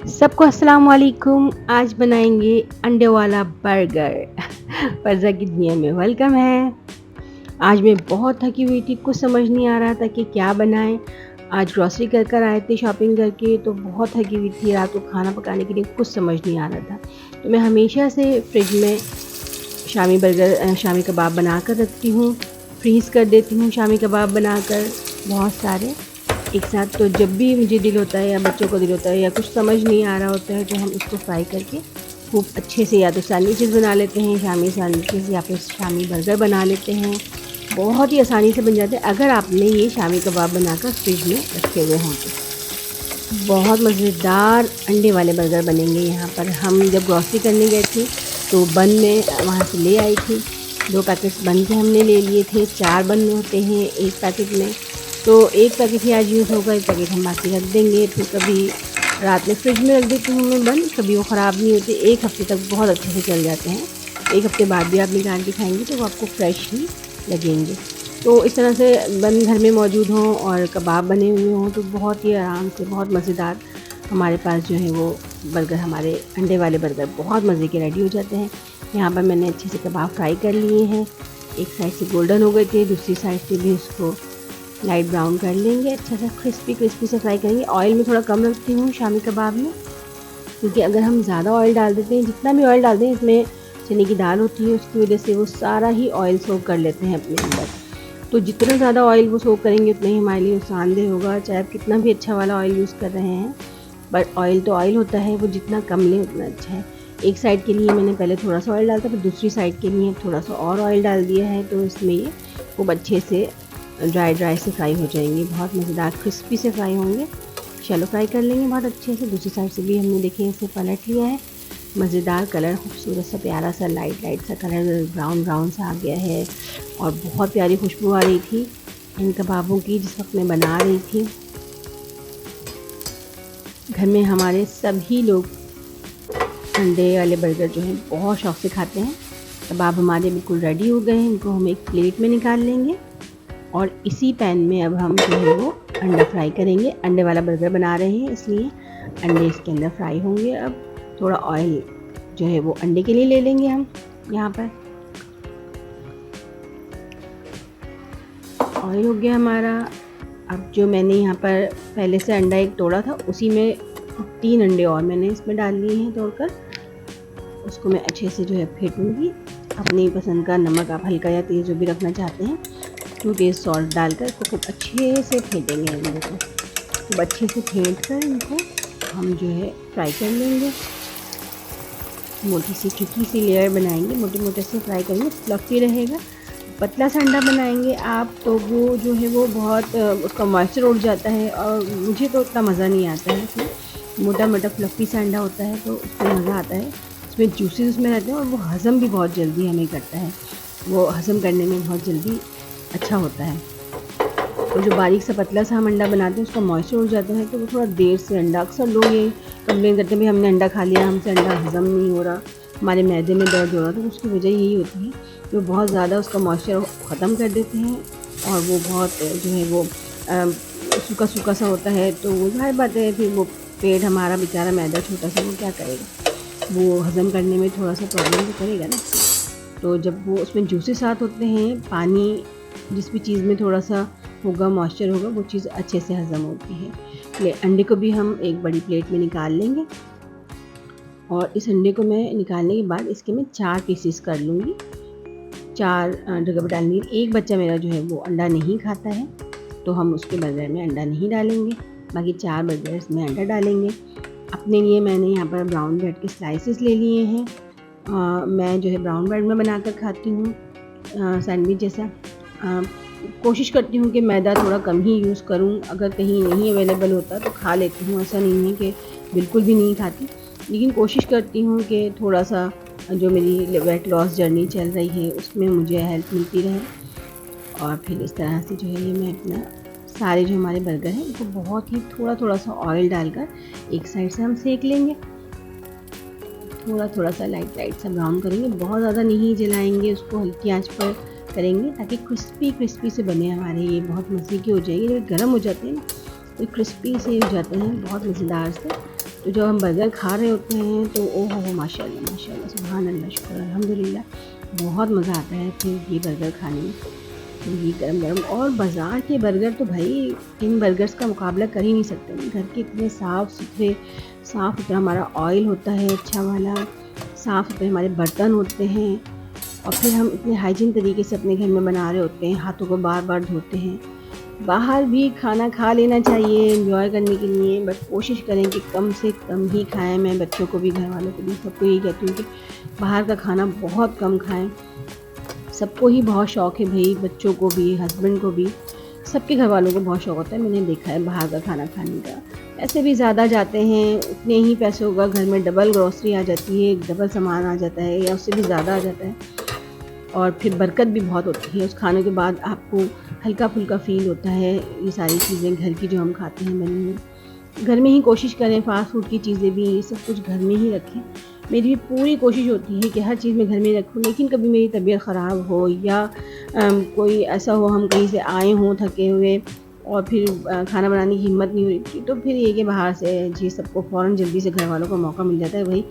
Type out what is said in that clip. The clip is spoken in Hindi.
सबको अस्सलाम वालेकुम। आज बनाएंगे अंडे वाला बर्गर। फर्जा की दुनिया में वेलकम है। आज मैं बहुत थकी हुई थी, कुछ समझ नहीं आ रहा था कि क्या बनाएं। आज ग्रॉसरी कर आए थे शॉपिंग करके, तो बहुत थकी हुई थी। रात को खाना पकाने के लिए कुछ समझ नहीं आ रहा था। तो मैं हमेशा से फ्रिज में शामी कबाब बना कर रखती हूँ, फ्रीज़ कर देती हूँ शामी कबाब बनाकर बहुत सारे एक साथ। तो जब भी मुझे दिल होता है या बच्चों को दिल होता है या कुछ समझ नहीं आ रहा होता है, तो हम इसको फ्राई करके खूब अच्छे से या तो सैंडविचेस बना लेते हैं, शामी सैंडविचेस, या फिर शामी बर्गर बना लेते हैं। बहुत ही आसानी से बन जाते हैं अगर आपने ये शामी कबाब बनाकर फ्रिज में रखे हुए हों तो। बहुत मज़ेदार अंडे वाले बर्गर बनेंगे। यहाँ पर हम जब ग्रॉसरी करने गए थे तो बन में वहाँ से ले आई थी। 2 पैकेट्स बन के हमने ले लिए थे। 4 बन होते हैं एक पैकेट में, तो एक पैकेट ही आज यूज़ होगा, एक पैकेट हम बाकी रख देंगे। फिर कभी रात में फ्रिज में रख देती हूँ मैं बन, कभी वो ख़राब नहीं होते, 1 हफ़्ते तक बहुत अच्छे से चल जाते हैं। 1 हफ़्ते बाद भी आप निकाल के खाएँगे तो वो आपको फ्रेश ही लगेंगे। तो इस तरह से बन घर में मौजूद हों और कबाब बने हुए हों तो बहुत ही आराम से, बहुत मज़ेदार हमारे पास जो है वो बर्गर, हमारे अंडे वाले बर्गर बहुत मज़े के रेडी हो जाते हैं। यहाँ पर मैंने अच्छे से कबाब फ्राई कर लिए हैं। एक साइड से गोल्डन हो गए थे, दूसरी साइड से भी उसको लाइट ब्राउन कर लेंगे। अच्छा सा क्रिस्पी से फ्राई करेंगे। ऑयल में थोड़ा कम रखती हूँ शामी कबाब में, क्योंकि अगर हम ज़्यादा ऑयल डाल देते हैं, जितना भी ऑयल डाल दें, इसमें चने की दाल होती है, उसकी वजह से वो सारा ही ऑयल सोक कर लेते हैं अपने अंदर। तो जितना ज़्यादा ऑयल वो सोक करेंगे उतना ही हमारे लिए नुकसानदेह होगा, चाहे आप कितना भी अच्छा वाला ऑयल यूज़ कर रहे हैं। बट ऑयल तो ऑयल होता है, वो जितना कम लें उतना अच्छा है। एक साइड के लिए मैंने पहले थोड़ा सा ऑयल डाला था, फिर दूसरी साइड के लिए थोड़ा सा और ऑयल डाल दिया है, तो इसमें ये खूब अच्छे से ड्राई से फ्राई हो जाएंगे। बहुत मज़ेदार क्रिस्पी से फ्राई होंगे। शैलो फ्राई कर लेंगे बहुत अच्छे से। दूसरी साइड से भी हमने देखिए इसे पलट लिया है। मज़ेदार कलर, खूबसूरत सा प्यारा सा लाइट सा कलर, ब्राउन सा आ गया है और बहुत प्यारी खुशबू आ रही थी इन कबाबों की जिस वक्त मैं बना रही थी। घर में हमारे सभी लोग अंडे वाले बर्गर जो हैं बहुत शौक़ से खाते हैं। कबाब हमारे बिल्कुल रेडी हो गए हैं, इनको हम एक प्लेट में निकाल लेंगे और इसी पैन में अब हम जो है वो अंडा फ्राई करेंगे। अंडे वाला बर्गर बना रहे हैं इसलिए अंडे इसके अंदर फ्राई होंगे। अब थोड़ा ऑयल जो है वो अंडे के लिए ले लेंगे हम। यहाँ पर ऑयल हो गया हमारा। अब जो मैंने यहाँ पर पहले से अंडा एक तोड़ा था, उसी में 3 अंडे और मैंने इसमें डाल लिए हैं तोड़कर। उसको मैं अच्छे से जो है फेंटूँगी। अपनी पसंद का नमक आप हल्का या तेज़ जो भी रखना चाहते हैं, 2 टेस्ट सॉल्ट डालकर इसको खूब अच्छे से फेंटेंगे अंडे को। खूब अच्छे से फेंट कर इनको हम जो है फ्राई कर लेंगे। मोटी सी थिकी सी लेयर बनाएंगे, मोटे से फ्राई करेंगे, फ्लफ़ी रहेगा। पतला सा अंडा बनाएंगे आप तो वो जो है वो बहुत उसका मॉइस्चर उड़ जाता है और मुझे तो उतना मज़ा नहीं आता है। इसमें मोटा फ्लफ़ी सा अंडा होता है तो उसमें मज़ा आता है। उसमें जूसेस उसमें रहते हैं और वो हज़म भी बहुत जल्दी हमें करता है। वो हज़म करने में बहुत जल्दी अच्छा होता है। तो जो बारीक सा पतला सा हम अंडा बनाते हैं उसका मॉइस्चर उड़ जाता है, तो वो थोड़ा देर से अंडा, अक्सर लोग ये कंप्लेन करते हैं भाई हमने अंडा खा लिया, हमसे अंडा हज़म नहीं हो रहा, हमारे मैदे में दर्द हो रहा। तो उसकी वजह यही होती है कि वो बहुत ज़्यादा उसका मॉइस्चर ख़त्म कर देते हैं और वो बहुत जो है वो सूखा सा होता है। तो वो ज़ाहिर बात है फिर वो पेट हमारा बेचारा मैदा छोटा सा वो क्या करेगा, वो हज़म करने में थोड़ा सा प्रॉब्लम तो करेगा ना। तो जब वो उसमें जूसेस साथ होते हैं, पानी जिस भी चीज़ में थोड़ा सा होगा, मॉइस्चर होगा, वो चीज़ अच्छे से हज़म होती है। अंडे को भी हम एक बड़ी प्लेट में निकाल लेंगे और इस अंडे को मैं निकालने के बाद इसके मैं 4 पीसेस कर लूँगी। 4 जगह पर डालेंगे। एक बच्चा मेरा जो है वो अंडा नहीं खाता है, तो हम उसके बर्गर में अंडा नहीं डालेंगे, बाकी 4 बर्गर्स में अंडा डालेंगे। अपने लिए मैंने यहाँ पर ब्राउन ब्रेड के स्लाइसेस ले लिए हैं। मैं जो है ब्राउन ब्रेड में बनाकर खाती हूँ सैंडविच जैसा। कोशिश करती हूँ कि मैदा थोड़ा कम ही यूज़ करूँ, अगर कहीं नहीं अवेलेबल होता तो खा लेती हूँ, ऐसा नहीं है कि बिल्कुल भी नहीं खाती, लेकिन कोशिश करती हूँ कि थोड़ा सा जो मेरी वेट लॉस जर्नी चल रही है उसमें मुझे हेल्प मिलती रहे। और फिर इस तरह से जो है ये मैं अपना सारे जो हमारे बर्गर हैं उनको बहुत ही थोड़ा सा ऑयल डालकर एक साइड से हम सेक लेंगे। थोड़ा सा लाइट सा ब्राउन करेंगे, बहुत ज़्यादा नहीं जलाएंगे उसको, हल्की आंच पर करेंगे ताकि क्रिस्पी से बने हमारे। ये बहुत मज़े के हो जाएंगे, जब गर्म हो जाते हैं ना तो क्रिस्पी से हो जाते हैं, बहुत मज़ेदार से। तो जब हम बर्गर खा रहे होते हैं तो ओह हो माशाल्लाह माशाल्लाह सुभान अल्लाह शुक्र अल्हम्दुलिल्लाह, बहुत मज़ा आता है फिर ये बर्गर खाने में। तो ये गरम-गरम और बाज़ार के बर्गर तो भई इन बर्गर्स का मुकाबला कर ही नहीं सकते। घर के इतने साफ़-सुथरे, साफ़-सुथरा हमारा ऑयल होता है अच्छा वाला, साफ़-सुथरे हमारे बर्तन होते हैं और फिर हम इतने हाइजीन तरीके से अपने घर में बना रहे होते हैं, हाथों को बार-बार धोते हैं। बाहर भी खाना खा लेना चाहिए एन्जॉय करने के लिए, बट कोशिश करें कि कम से कम ही खाएँ। मैं बच्चों को भी, घर वालों को भी, सबको यही कहती हूँ कि बाहर का खाना बहुत कम खाएँ। सबको ही बहुत शौक़ है भई, बच्चों को भी, हस्बैंड को भी, सबके घर वालों को बहुत शौक़ होता है, मैंने देखा है बाहर का खाना खाने का। पैसे भी ज़्यादा जाते हैं, उतने ही पैसों का घर में डबल ग्रॉसरी आ जाती है, डबल सामान आ जाता है या उससे भी ज़्यादा आ जाता है और फिर बरकत भी बहुत होती है। उस खाने के बाद आपको हल्का-फुल्का फ़ील होता है, ये सारी चीज़ें घर की जो हम खाते हैं बनी हुई। घर में ही कोशिश करें फ़ास्ट फूड की चीज़ें भी, ये सब कुछ घर में ही रखें। मेरी भी पूरी कोशिश होती है कि हर चीज़ मैं घर में रखूँ, लेकिन कभी मेरी तबीयत ख़राब हो या कोई ऐसा हो, हम कहीं से आए हों थके हुए और फिर खाना बनाने की हिम्मत नहीं हो रही थी, तो फिर ये कि बाहर से जी सबको फ़ौरन जल्दी से घर वालों को मौका मिल जाता है, वही